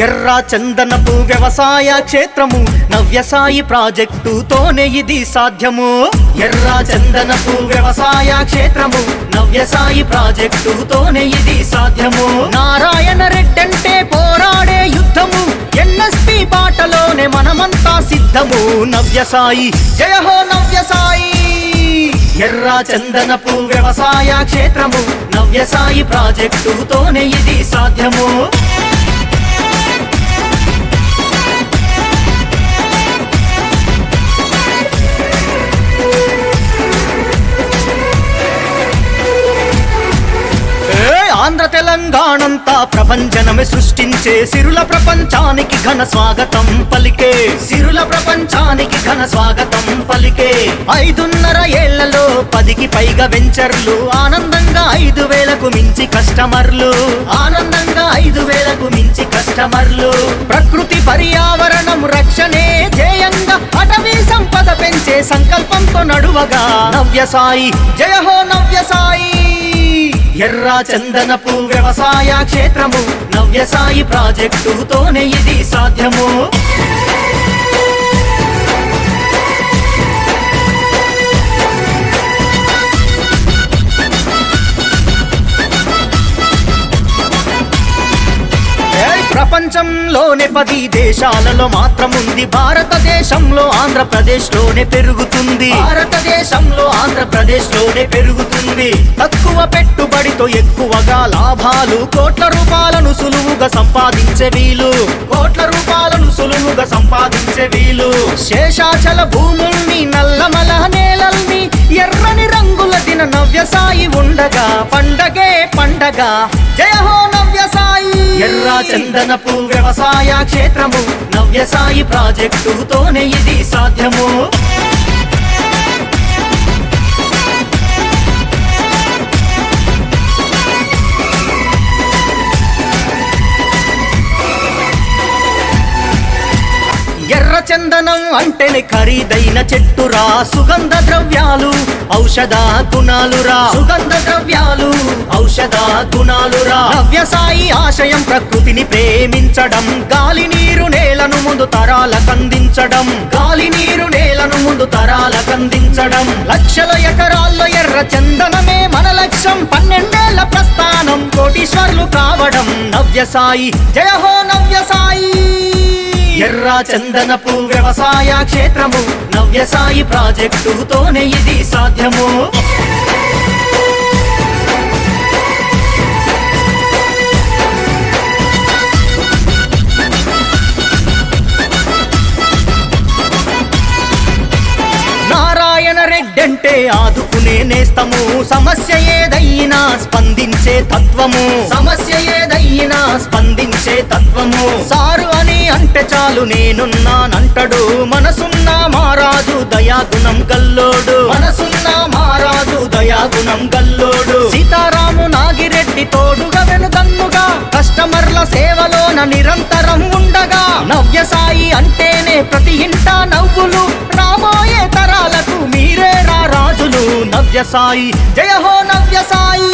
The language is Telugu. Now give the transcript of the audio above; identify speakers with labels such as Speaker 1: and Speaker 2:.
Speaker 1: ఎర్ర చందనపు వ్యవసాయ క్షేత్రము నవ్యసాయి ప్రాజెక్టుతోనే ఇది సాధ్యము. ఎర్ర చందనపు వ్యవసాయ క్షేత్రము నవ్యసాయి ప్రాజెక్టుతోనే ఇది సాధ్యము. నారాయణ రెడ్డంటే పోరాడే యుద్ధము, ఎన్ఎస్పి బాటలోనే మనమంతా సిద్ధము. నవ్యసాయి జయ హో నవ్యసాయి. ఎర్ర చందనపు వ్యవసాయ క్షేత్రము నవ్యసాయి ప్రాజెక్టుతోనే ఇది సాధ్యము. ఆంధ్ర తెలంగాణంతా ప్రభంజనమే సృష్టించే సిరుల ప్రపంచానికి ఘన స్వాగతం పలికే. సిరుల ప్రపంచానికి ఘన స్వాగతం పలికే. 5.5 ఏళ్లలో 10కి పైగా వెంచర్లు, ఆనందంగా 5,000కు మించి కస్టమర్లు. ఆనందంగా 5,000కు మించి కస్టమర్లు. ప్రకృతి పర్యావరణం రక్షణే ధ్యేయంగా అటవీ సంపద పెంచే సంకల్పంతో నడువగా నవ్యసాయి జయ హో నవ్యసాయి. ఎర్ర చందనపు వ్యవసాయ క్షేత్రము నవ్యసాయి ప్రాజెక్టుతోనే ఇది సాధ్యము. ప్రపంచంలోనే 10 దేశాలలో మాత్రముంది, భారతదేశంలో ఆంధ్రప్రదేశ్లోనే పెరుగుతుంది. భారతదేశంలో ఆంధ్రప్రదేశ్లోనే పెరుగుతుంది. తక్కువ పెట్టుబడితో ఎక్కువగా లాభాలు, కోట్ల రూపాయలను సులువుగా సంపాదించే వీలు. కోట్ల రూపాయలను సులువుగా సంపాదించే వీలు. శేషాచల భూముల్ని, నల్లమల నేలల్ని, ఎర్రని రంగుల దిన నవ్యసాయి ఉండగా పండగే పండగ. జయ హో నవ్యసాయి. ఎర్ర చందనపు వ్యవసాయ క్షేత్రము నవ్యసాయి ప్రాజెక్టుతోనే ఇది సాధ్యము. ఎర్ర చందనం అంటేనే ఖరీదైన చెట్టురా, సుగంధ ద్రవ్యాలు ఔషధ గుణాలురా. సుగంధ ద్రవ్యాలు ఔషధ గుణాలురా. నవ్యసాయి ఆశయం ప్రకృతిని ప్రేమించడం, గాలి నీరు నేలను ముందు తరాలకందించడం. గాలి నీరు నేలను ముందు తరాలకందించడం. లక్షల ఎకరాల్లో ఎర్ర చందనమే మన లక్ష్యం. 12 ఏళ్ల ప్రస్థానం, కోటీశ్వర్లు కావడం. నవ్యసాయి జయ హో నవ్యసాయి. ఎర్ర చందనపు వ్యవసాయ క్షేత్రము నవ్యసాయి ప్రాజెక్టుతోనే ఇది సాధ్యము. నారాయణ రెడ్డంటే ఆదుకునే నేస్తము, సమస్య ఏదైనా స్పందించే తత్వము. సమస్య ఏదైనా స్పందించే తత్వము. సారు అని అంటే చాలు నేనున్నానంటడు, మనసున్న మహారాజు దయాగుణం గల్లోడు. మనసున్న మహారాజు దయాగుణం గల్లోడు. సీతారాము నాగిరెడ్డి తోడుగా వెనుదన్నుగా, కస్టమర్ల సేవలోన నిరంతరం ఉండగా. నవ్యసాయి అంటేనే ప్రతి ఇంట నవ్వులు, రాబోయే తరాలకు మీరే రా రాజులు. నవ్యసాయి జయ హో నవ్యసాయి.